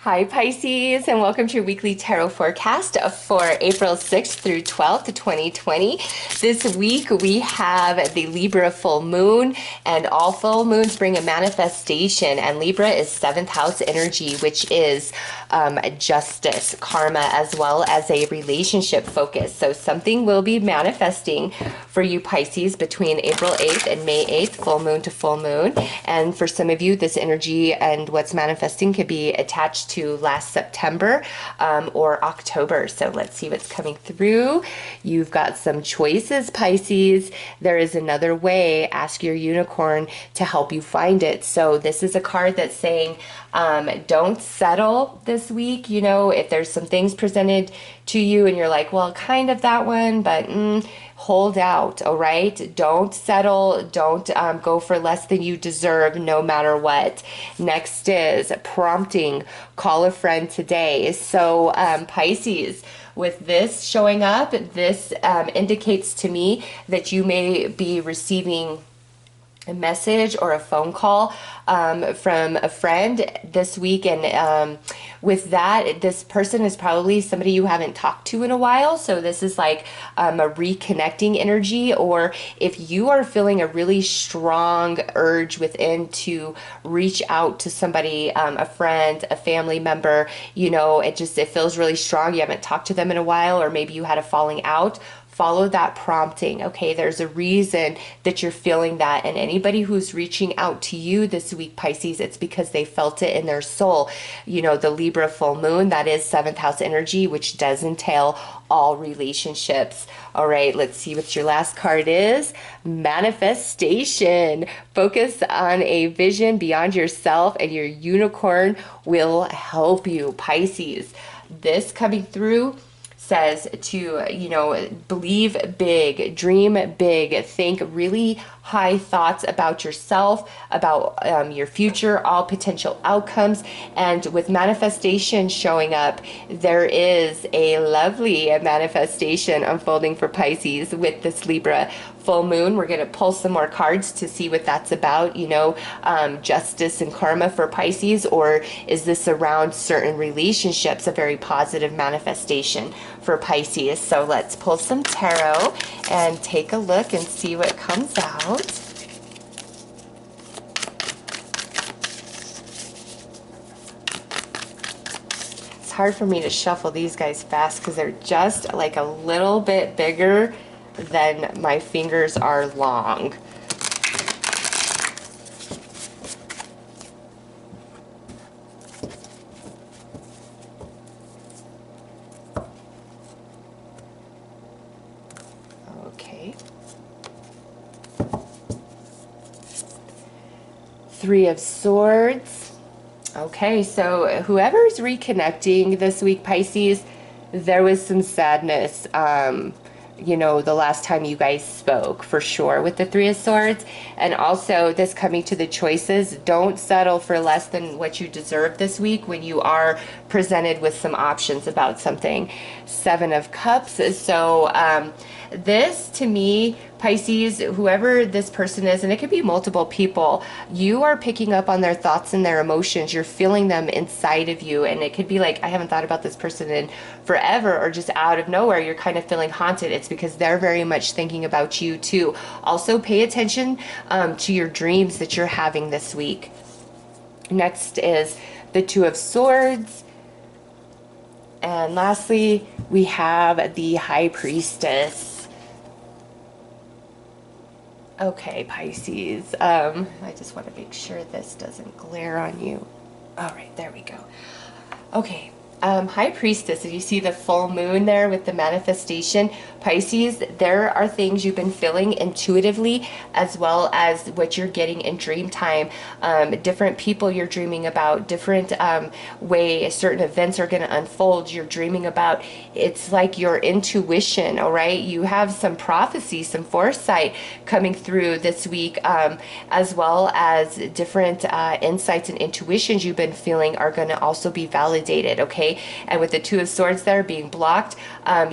Hi Pisces, and welcome to your weekly tarot forecast for April 6th through 12th, 2020. This week we have the Libra full moon, and all full moons bring a manifestation, and Libra is 7th house energy, which is justice, karma, as well as a relationship focus. So something will be manifesting for you Pisces between April 8th and May 8th, full moon to full moon. And for some of you, this energy and what's manifesting could be attached to last September or October. So let's see what's coming through. You've got some choices, Pisces. There is another way. Ask your unicorn to help you find it. So this is a card that's saying, don't settle this week. You know, if there's some things presented to you and you're like, well, kind of that one, but hold out, all right? Don't settle. Don't go for less than you deserve, no matter what. Next is prompting, call a friend today. So Pisces, with this showing up, this indicates to me that you may be receiving a message or a phone call from a friend this week, and with that, this person is probably somebody you haven't talked to in a while. So this is like a reconnecting energy, or if you are feeling a really strong urge within to reach out to somebody, a friend, a family member, you know, it feels really strong. You haven't talked to them in a while, or maybe you had a falling out. Follow that prompting. Okay, there's a reason that you're feeling that. And anybody who's reaching out to you this week, Pisces, it's because they felt it in their soul. You know, the Libra full moon, that is 7th house energy, which does entail all relationships. All right, let's see what your last card is. Manifestation. Focus on a vision beyond yourself, and your unicorn will help you, Pisces. This coming through says to, you know, believe big, dream big, think really high thoughts about yourself, about your future, all potential outcomes. And with manifestation showing up, there is a lovely manifestation unfolding for Pisces with this Libra full moon. We're going to pull some more cards to see what that's about, you know, justice and karma for Pisces, or is this around certain relationships, a very positive manifestation for Pisces? So let's pull some tarot and take a look and see what comes out. It's hard for me to shuffle these guys fast because they're just like a little bit bigger than my fingers are long. Okay. Three of Swords. Okay, so whoever's reconnecting this week, Pisces, there was some sadness, you know, the last time you guys spoke, for sure, with the Three of Swords. And also this coming to the choices, don't settle for less than what you deserve this week when you are presented with some options about something. Seven of Cups. So this, to me, Pisces, whoever this person is, and it could be multiple people, you are picking up on their thoughts and their emotions. You're feeling them inside of you. And it could be like, I haven't thought about this person in forever, or just out of nowhere, you're kind of feeling haunted. It's because they're very much thinking about you too. Also, pay attention to your dreams that you're having this week. Next is the Two of Swords. And lastly, we have the High Priestess. Okay, Pisces, I just want to make sure this doesn't glare on you. All right, there we go. Okay, High Priestess, if you see the full moon there with the manifestation, Pisces, there are things you've been feeling intuitively, as well as what you're getting in dream time. Different people you're dreaming about, different way certain events are going to unfold, you're dreaming about. It's like your intuition, all right? You have some prophecy, some foresight coming through this week, as well as different insights and intuitions you've been feeling are going to also be validated, okay? okay? And with the Two of Swords there being blocked,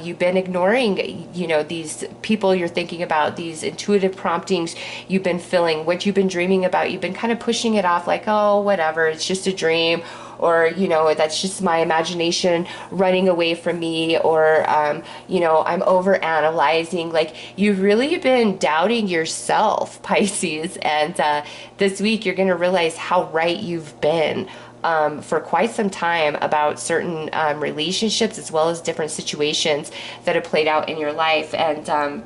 you've been ignoring, you know, these people you're thinking about, these intuitive promptings you've been feeling, what you've been dreaming about. You've been kind of pushing it off like, oh, whatever, it's just a dream, or, you know, that's just my imagination running away from me, or, you know, I'm over analyzing. Like, you've really been doubting yourself, Pisces, and this week you're going to realize how right you've been for quite some time about certain relationships, as well as different situations that have played out in your life. And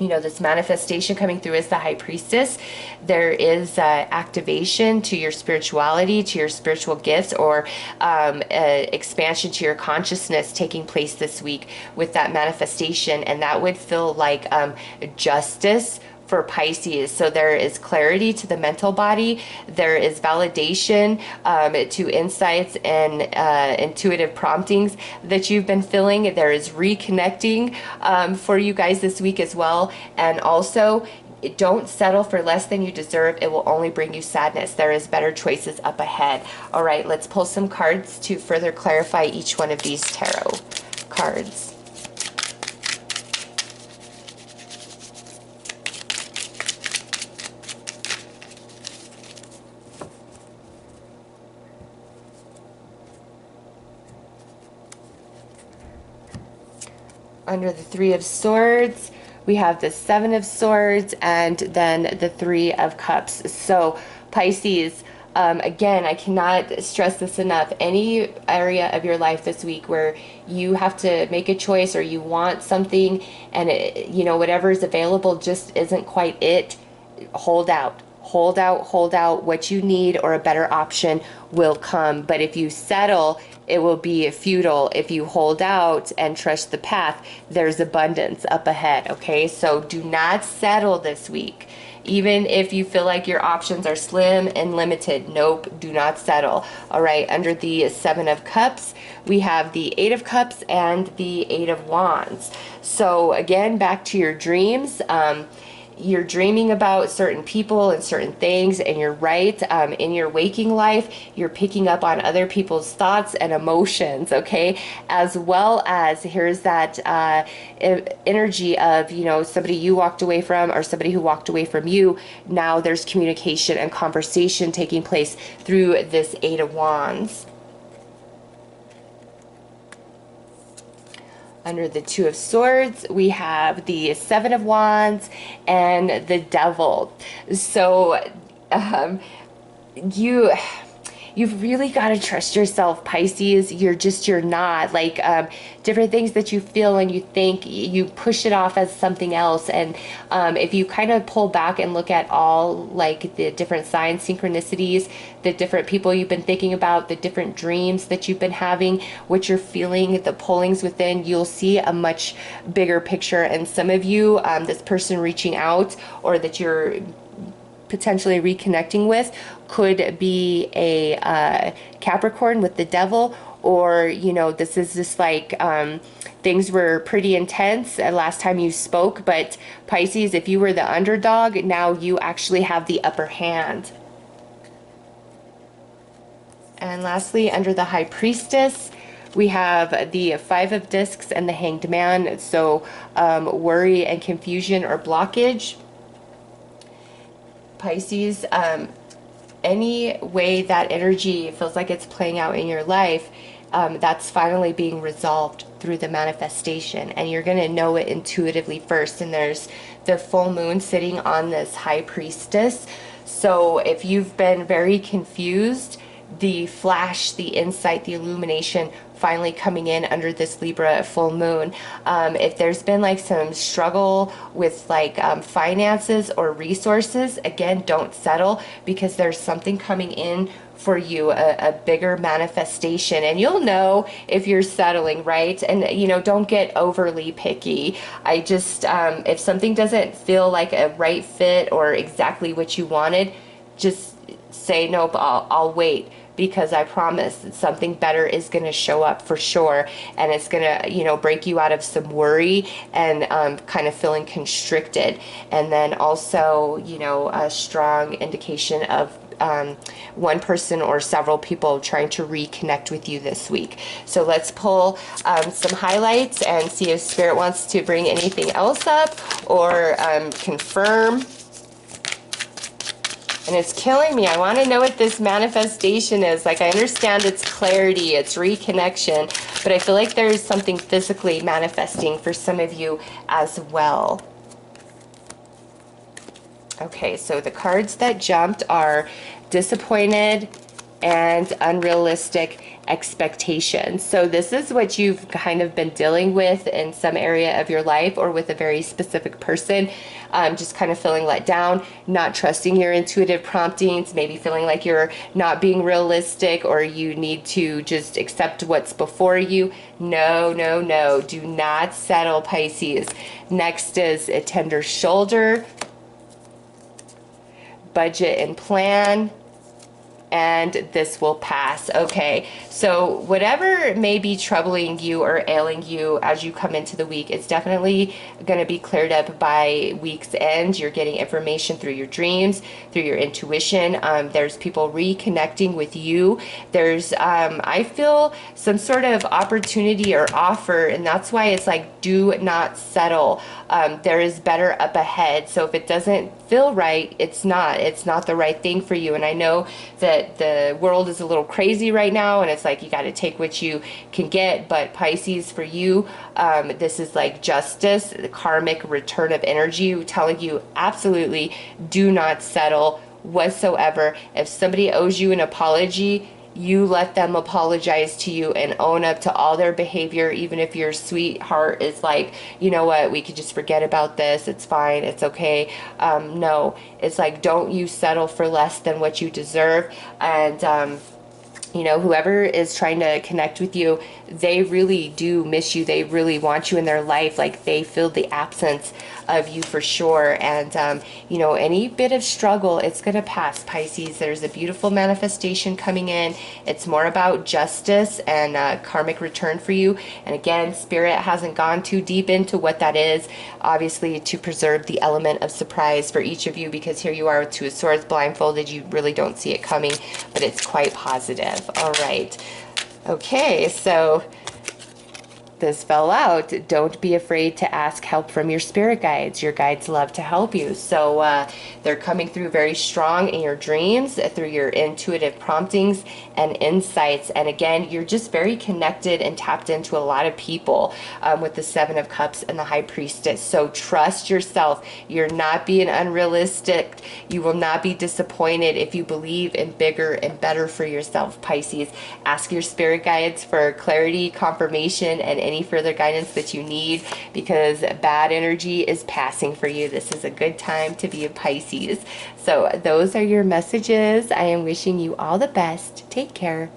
you know, this manifestation coming through as the High Priestess, there is activation to your spirituality, to your spiritual gifts, or expansion to your consciousness taking place this week with that manifestation. And that would feel like justice for Pisces. So there is clarity to the mental body. There is validation to insights and intuitive promptings that you've been feeling. There is reconnecting for you guys this week as well. And also, don't settle for less than you deserve. It will only bring you sadness. There is better choices up ahead. All right, let's pull some cards to further clarify each one of these tarot cards. Under the Three of Swords, we have the Seven of Swords, and then the Three of Cups. So Pisces, again, I cannot stress this enough. Any area of your life this week where you have to make a choice, or you want something, and it, you know, whatever is available just isn't quite it, hold out. Hold out, hold out. What you need or a better option will come. But if you settle, it will be futile. If you hold out and trust the path, there's abundance up ahead, okay? So do not settle this week. Even if you feel like your options are slim and limited, nope, do not settle. All right, under the Seven of Cups, we have the Eight of Cups and the Eight of Wands. So again, back to your dreams. You're dreaming about certain people and certain things, and you're right. In your waking life, you're picking up on other people's thoughts and emotions, okay? As well as, here's that energy of, you know, somebody you walked away from or somebody who walked away from you. Now there's communication and conversation taking place through this Eight of Wands. Under the Two of Swords, we have the Seven of Wands and the Devil. So you've really got to trust yourself, Pisces. You're not. Like, different things that you feel and you think, you push it off as something else. And if you kind of pull back and look at all, like, the different signs, synchronicities, the different people you've been thinking about, the different dreams that you've been having, what you're feeling, the pullings within, you'll see a much bigger picture. And some of you, this person reaching out, or that you're potentially reconnecting with, could be a Capricorn with the Devil, or, you know, this is just like things were pretty intense last time you spoke, but Pisces, if you were the underdog, now you actually have the upper hand. And lastly, under the High Priestess, we have the Five of Discs and the Hanged Man. So worry and confusion or blockage. Pisces, any way that energy feels like it's playing out in your life, that's finally being resolved through the manifestation, and you're going to know it intuitively first. And there's the full moon sitting on this High Priestess. So if you've been very confused, the flash, the insight, the illumination finally coming in under this Libra full moon. If there's been like some struggle with like finances or resources, again, don't settle, because there's something coming in for you, a bigger manifestation, and you'll know if you're settling, right? And, you know, don't get overly picky. I just, if something doesn't feel like a right fit or exactly what you wanted, just say, nope, I'll wait. Because I promise that something better is going to show up for sure. And it's going to, you know, break you out of some worry and kind of feeling constricted. And then also, you know, a strong indication of one person or several people trying to reconnect with you this week. So let's pull some highlights and see if Spirit wants to bring anything else up or confirm. And it's killing me. I want to know what this manifestation is. Like, I understand it's clarity, it's reconnection, but I feel like there is something physically manifesting for some of you as well. Okay, so the cards that jumped are disappointed and unrealistic expectations. So this is what you've kind of been dealing with in some area of your life or with a very specific person. Just kind of feeling let down, not trusting your intuitive promptings, maybe feeling like you're not being realistic or you need to just accept what's before you. No, no, no. Do not settle, Pisces. Next is a tender shoulder, budget and plan, and this will pass. Okay, so whatever may be troubling you or ailing you as you come into the week, it's definitely going to be cleared up by week's end. You're getting information through your dreams, through your intuition. There's people reconnecting with you. There's, I feel some sort of opportunity or offer, and that's why it's like, do not settle. There is better up ahead. So if it doesn't feel right, it's not the right thing for you. And I know that the world is a little crazy right now, and it's like you got to take what you can get. But Pisces, for you, this is like justice, the karmic return of energy, telling you absolutely do not settle whatsoever. If somebody owes you an apology, you let them apologize to you and own up to all their behavior, even if your sweetheart is like, you know what, we could just forget about this, it's fine, it's okay. No, it's like, don't you settle for less than what you deserve. And you know, whoever is trying to connect with you, they really do miss you. They really want you in their life. Like, they feel the absence of you for sure. And, you know, any bit of struggle, it's going to pass, Pisces. There's a beautiful manifestation coming in. It's more about justice and karmic return for you. And again, Spirit hasn't gone too deep into what that is, obviously, to preserve the element of surprise for each of you, because here you are with Two of Swords blindfolded. You really don't see it coming, but it's quite positive. All right. Okay, so this fell out. Don't be afraid to ask help from your spirit guides. Your guides love to help you. So they're coming through very strong in your dreams, through your intuitive promptings and insights. And again, you're just very connected and tapped into a lot of people with the Seven of Cups and the High Priestess. So trust yourself. You're not being unrealistic. You will not be disappointed if you believe in bigger and better for yourself, Pisces. Ask your spirit guides for clarity, confirmation, and any further guidance that you need, because bad energy is passing for you. This is a good time to be a Pisces. So those are your messages. I am wishing you all the best. Take care.